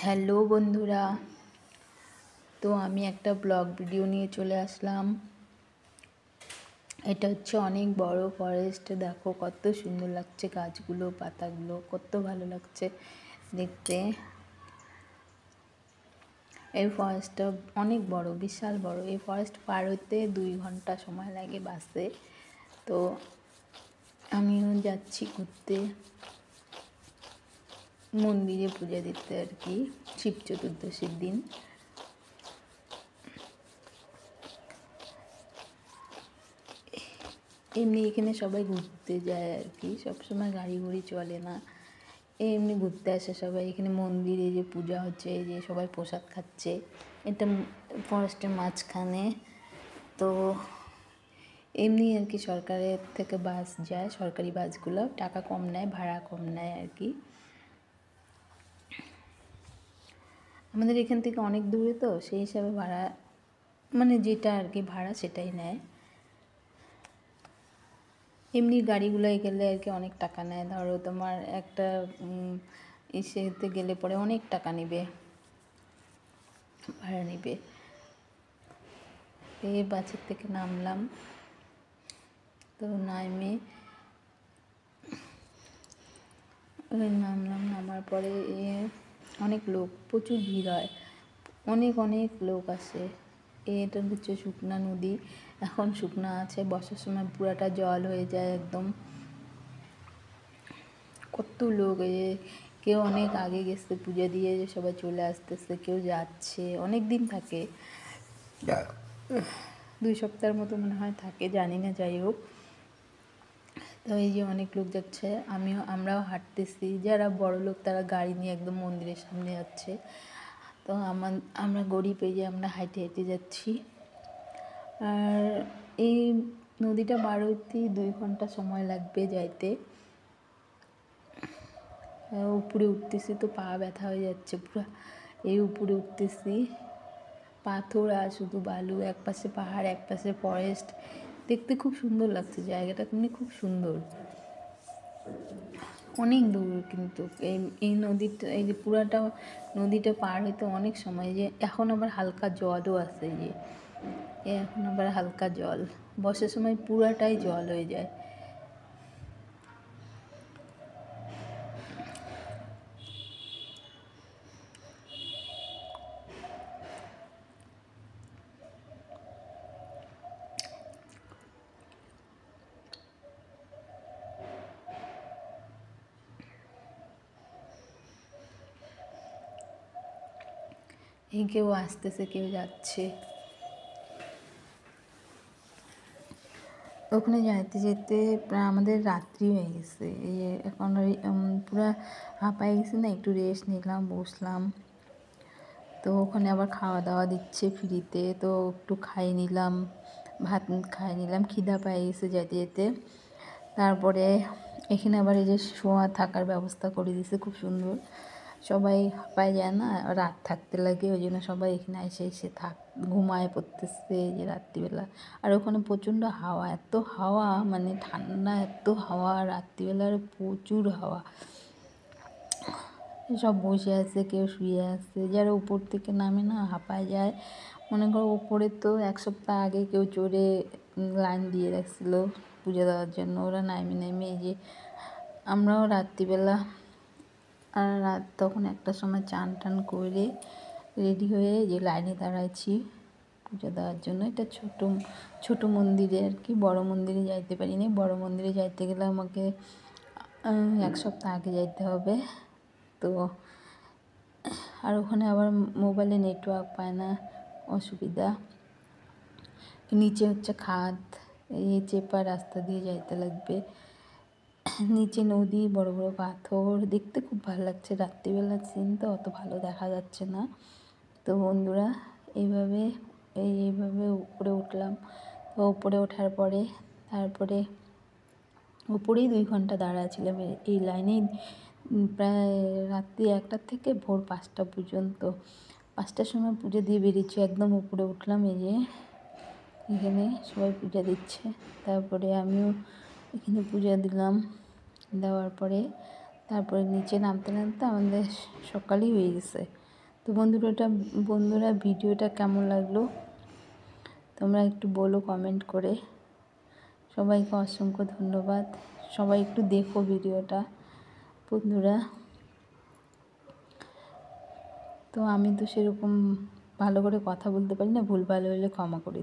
Hello বন্ধুরা, তো আমি একটা ব্লগ ভিডিও নিয়ে চলে আসলাম। এটা হচ্ছে অনেক বড় ফরেস্ট। দেখো কত সুন্দর লাগছে, গাছগুলো পাতাগুলো কত ভালো লাগছে দেখতে। এই ফরেস্টটা অনেক বড়, বিশাল বড়। এই ফরেস্ট পার হতে 2 ঘন্টা সময় লাগে বাসে। তো আমিও যাচ্ছি ঘুরতে, মন্দিরে পূজা দিতে আর কি, শিব চতুর্দশীর দিন। এমনি এখানে সবাই ঘুরতে যায় আর কি, সবসময় গাড়ি ঘুড়ি চলে না, এমনি ঘুরতে আসে সবাই। এখানে মন্দিরে যে পূজা হচ্ছে, এই যে সবাই প্রসাদ খাচ্ছে, এটা ফরেস্টের মাঝখানে। তো এমনি আর কি সরকারের থেকে বাস যায়, সরকারি বাসগুলো টাকা কম নেয়, ভাড়া কম নেয় আর কি। আমাদের এখান থেকে অনেক দূরে, তো সেই হিসাবে ভাড়া মানে যেটা আর কি ভাড়া সেটাই নেয়। এমনি গাড়িগুলোয় গেলে আর কি অনেক টাকা নেয়। ধরো তোমার একটা ইসেতে গেলে পরে অনেক টাকা নেবে, ভাড়া নেবে। এই বাসের থেকে নামলাম, তো নামার পরে অনেক লোক, প্রচুর ভিড় হয়, অনেক লোক আসে। এটা হচ্ছে শুকনা নদী, এখন শুকনা আছে, বর্ষার সময় পুরাটা জল হয়ে যায় একদম। কত লোক, কেউ অনেক আগে গেছে পূজা দিয়ে, সবাই চলে আসতেছে, কেউ যাচ্ছে, অনেক দিন থাকে, 2 সপ্তাহের মতো মনে হয় থাকে, জানি না, যাই হোক। তো এই যে অনেক লোক যাচ্ছে, আমরাও হাঁটতেছি। যারা বড় লোক তারা গাড়ি নিয়ে একদম মন্দিরের সামনে যাচ্ছে। তো আমরা গরিব, এই যে আমরা হাঁটে হেঁটে যাচ্ছি। আর এই নদীটা পার হইতে 2 ঘন্টা সময় লাগবে যাইতে। উপরে উঠতেছি তো পা ব্যথা হয়ে যাচ্ছে পুরো। এই উপরে উঠতেছি, পাথর আর শুধু বালু, এক পাশে পাহাড়, এক পাশে ফরেস্ট। দেখতে খুব সুন্দর লাগছে জায়গাটা, তেমনি খুব সুন্দর, অনেক দূর। কিন্তু এই নদীটা, এই যে পুরাটা নদীটা পার হইতে অনেক সময়। যে এখন আবার হালকা জলও আছে, যে এখন আবার হালকা জল, বর্ষার সময় পুরাটাই জল হয়ে যায়। এই কেউ আসতেছে, কেউ যাচ্ছে। ওখানে যাইতে যেতে প্রায় আমাদের রাত্রি হয়ে গেছে। এই এখন পুরা হাঁপায়ে গেছি না, একটু রেস্ট নিলাম, বসলাম। তো ওখানে আবার খাওয়া দাওয়া দিচ্ছে ফ্রিতে, তো একটু খাই নিলাম, ভাত খাই নিলাম, খিদা পেয়ে গেছে যেতে যেতে। তারপরে এখানে আবার এই যে শোয়া থাকার ব্যবস্থা করে দিয়েছে, খুব সুন্দর। সবাই হাঁপায় যায় না, রাত থাকতে লাগে, ওই জন্য সবাই এখানে এসে ঘুমায় পড়তেছে যে রাত্রিবেলা। আর ওখানে প্রচণ্ড হাওয়া, এত হাওয়া, মানে ঠান্ডা, এত হাওয়া, রাত্রিবেলার প্রচুর হাওয়া। সব বসে আছে, কেউ শুয়ে আছে। যারা উপর থেকে নামে না, হাঁপায় যায়। মনে করো উপরে তো 1 সপ্তাহ আগে কেউ চড়ে লাইন দিয়ে রাখছিল পুজো দেওয়ার জন্য, ওরা নেমে এই যে আমরাও রাত্রিবেলা, আর রাত তখন 1টার সময় চান টান করে রেডি হয়ে যে লাইনে দাঁড়াইছি পুজো দেওয়ার জন্য। এটা ছোট মন্দিরে আর কি, বড় মন্দিরে যাইতে পারিনি। বড় মন্দিরে যাইতে গেলে আমাকে 1 সপ্তাহ আগে যাইতে হবে। তো আর ওখানে আবার মোবাইলে নেটওয়ার্ক পায় না, অসুবিধা। নিচে হচ্ছে খাদ, এই চেপা রাস্তা দিয়ে যাইতে লাগবে। নিচে নদী, বড় বড় পাথর, দেখতে খুব ভালো লাগছে। রাত্রিবেলার সিন তো অত ভালো দেখা যাচ্ছে না। তো বন্ধুরা, এইভাবে উপরে উঠলাম। তো উপরে ওঠার পরে তারপরে উপরেই 2 ঘন্টা দাঁড়া ছিলাম এই লাইনেই, প্রায় রাত্রি 1টা থেকে ভোর 5টা পর্যন্ত। 5টার সময় পুজো দিয়ে বেরিয়েছি, একদম উপরে উঠলাম। এই যে এখানে সবাই পূজা দিচ্ছে, তারপরে আমিও এখানে পূজা দিলাম। দেওয়ার পরে তারপরে নিচে নামতে নামতে আমাদের সকালই হয়ে গেছে। তো বন্ধুরা ভিডিওটা কেমন লাগলো তোমরা একটু বলো কমেন্ট করে। সবাইকে অসংখ্য ধন্যবাদ। সবাই একটু দেখো ভিডিওটা বন্ধুরা। তো আমি তো সেরকম ভালো করে কথা বলতে পারি না, ভুলভাল হলে ক্ষমা করে